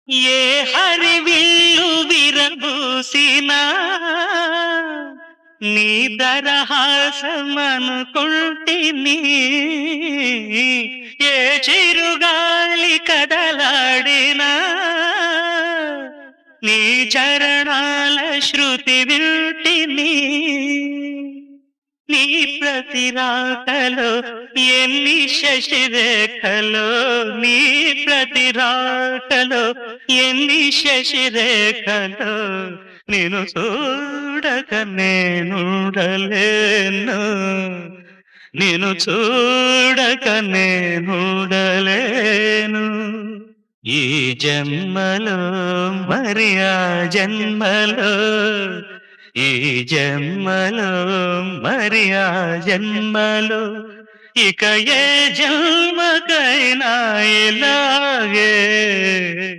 ఏ హరివిల్లు విరబూసినా నీ దరహాసమనుకుంటిని. ఏ చిరుగాలి కదలాడినా నీ చరణాల శృతి వింటిని. నీ ప్రతి రాకలో ఎన్ని శశిరేఖలో, నీ ప్రతి రాకలో ఎన్ని శశిరేఖలో, నిన్ను చూడక నేనుండలేను, నిన్ను చూడక నేనుండలేను. ఈ జన్మలో మరి ఆ జన్మలో, ఈ జన్మలో మరి ఆ జన్మలో, ఇక ఏ జన్మకైనా ఇలాగే